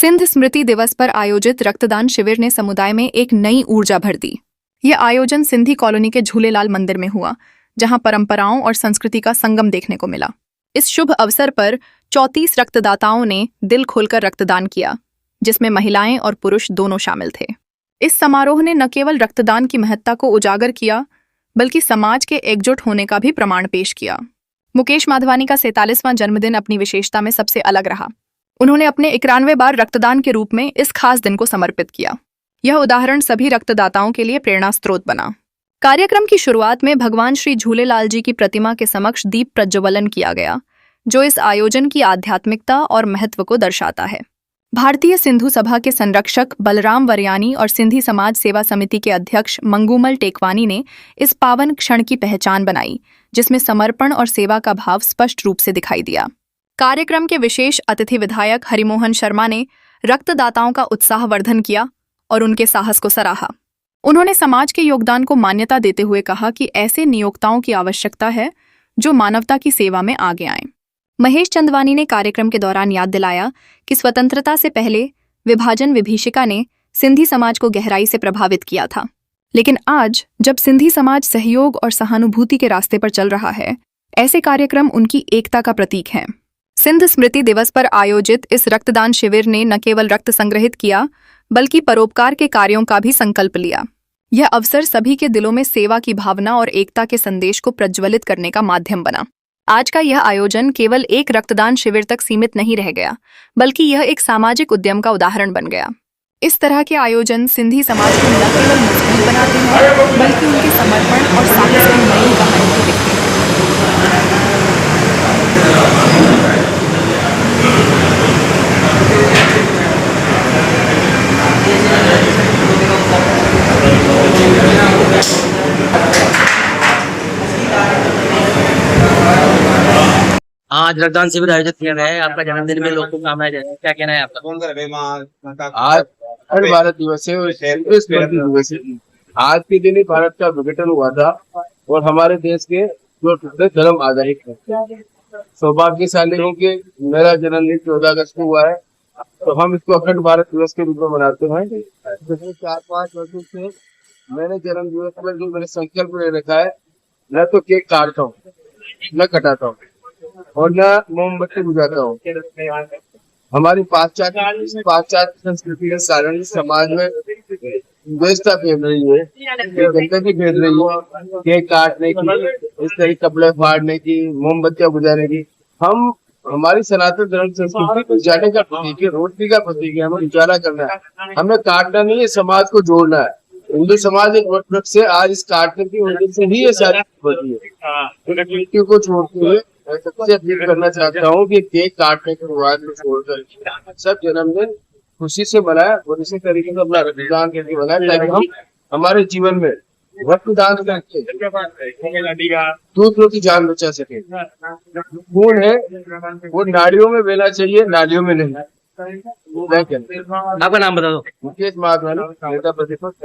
सिंध स्मृति दिवस पर आयोजित रक्तदान शिविर ने समुदाय में एक नई ऊर्जा भर दी। यह आयोजन सिंधी कॉलोनी के झूलेलाल मंदिर में हुआ, जहां परंपराओं और संस्कृति का संगम देखने को मिला। इस शुभ अवसर पर 34 रक्तदाताओं ने दिल खोलकर रक्तदान किया, जिसमें महिलाएं और पुरुष दोनों शामिल थे। इस समारोह ने न केवल रक्तदान की महत्ता को उजागर किया, बल्कि समाज के एकजुट होने का भी प्रमाण पेश किया। मुकेश माधवानी का 47वां जन्मदिन अपनी विशेषता में सबसे अलग रहा। उन्होंने अपने 91 बार रक्तदान के रूप में इस खास दिन को समर्पित किया। यह उदाहरण सभी रक्तदाताओं के लिए प्रेरणा स्रोत बना। कार्यक्रम की शुरुआत में भगवान श्री झूलेलाल जी की प्रतिमा के समक्ष दीप प्रज्वलन किया गया, जो इस आयोजन की आध्यात्मिकता और महत्व को दर्शाता है। भारतीय सिंधु सभा के संरक्षक बलराम वरयानी और सिंधी समाज सेवा समिति के अध्यक्ष मंगूमल टेकवानी ने इस पावन क्षण की पहचान बनाई, जिसमें समर्पण और सेवा का भाव स्पष्ट रूप से दिखाई दिया। कार्यक्रम के विशेष अतिथि विधायक हरिमोहन शर्मा ने रक्तदाताओं का उत्साहवर्धन किया और उनके साहस को सराहा। उन्होंने समाज के योगदान को मान्यता देते हुए कहा कि ऐसे नियोक्ताओं की आवश्यकता है जो मानवता की सेवा में आगे आएं। महेश चंदवानी ने कार्यक्रम के दौरान याद दिलाया कि स्वतंत्रता से पहले विभाजन विभीषिका ने सिंधी समाज को गहराई से प्रभावित किया था, लेकिन आज जब सिंधी समाज सहयोग और सहानुभूति के रास्ते पर चल रहा है, ऐसे कार्यक्रम उनकी एकता का प्रतीक हैं। सिंध स्मृति दिवस पर आयोजित इस रक्तदान शिविर ने न केवल रक्त संग्रहित किया, बल्कि परोपकार के कार्यों का भी संकल्प लिया। यह अवसर सभी के दिलों में सेवा की भावना और एकता के संदेश को प्रज्वलित करने का माध्यम बना। आज का यह आयोजन केवल एक रक्तदान शिविर तक सीमित नहीं रह गया, बल्कि यह एक सामाजिक उद्यम का उदाहरण बन गया। इस तरह के आयोजन सिंधी समाज को न केवल मजबूत बनाते हैं, बल्कि उनके समर्पण और साहस की नई कहानी भी लिखते हैं। आज रक्तदान शिविर आयोजित किया गया है। आपका जन्मदिन में लोगों को कामना है, क्या कहना है आपका? आज अखंड भारत दिवस है और स्मृति दिवस है। आज के दिन ही भारत का विघटन हुआ था और हमारे देश के जो धर्म आधारित है। सौभाग्यशाली हूँ कि मेरा जन्मदिन 14 अगस्त को हुआ है, तो हम इसको अखंड भारत दिवस के रूप में मनाते हैं। पिछले 4-5 वर्षों से मैंने जन्म दिवस पर जो मैंने संकल्प ले रखा है, न तो केक काटता हूँ, न कटाता हूँ और न मोमबत्ती बुझाता हूँ। हमारी पाश्चात्य संस्कृति के कारण समाज में व्यवस्था फैल रही है, गंदगी फैल रही है, केक काटने की, इस तरह कपड़े फाड़ने की, मोमबत्तियां बुझाने की। हमारी सनातन धर्म संस्कृति को जाने का प्रतीक है, रोशनी का प्रतीक है। हमें उजाला करना है, हमें काटना नहीं है, समाज को जोड़ना है। हिंदू समाज एक वट से आज इस काटने की वजह से ही ये सारी बनी है। को छोड़ते हुए मैं सबसे अपील करना चाहता हूँ कि केक काटने के बाद में छोड़कर सब जन्मदिन खुशी से मनाए और इसी तरीके से अपना रक्तदान करके मनाए, ताकि हम हमारे जीवन में रक्तदान करके दूसरों की जान बचा सके। खून है वो नाड़ियों में बहना चाहिए, नालियों में नहीं। आपका नाम बता दो। मुकेश माधवानी, नेता प्रतिपक्ष।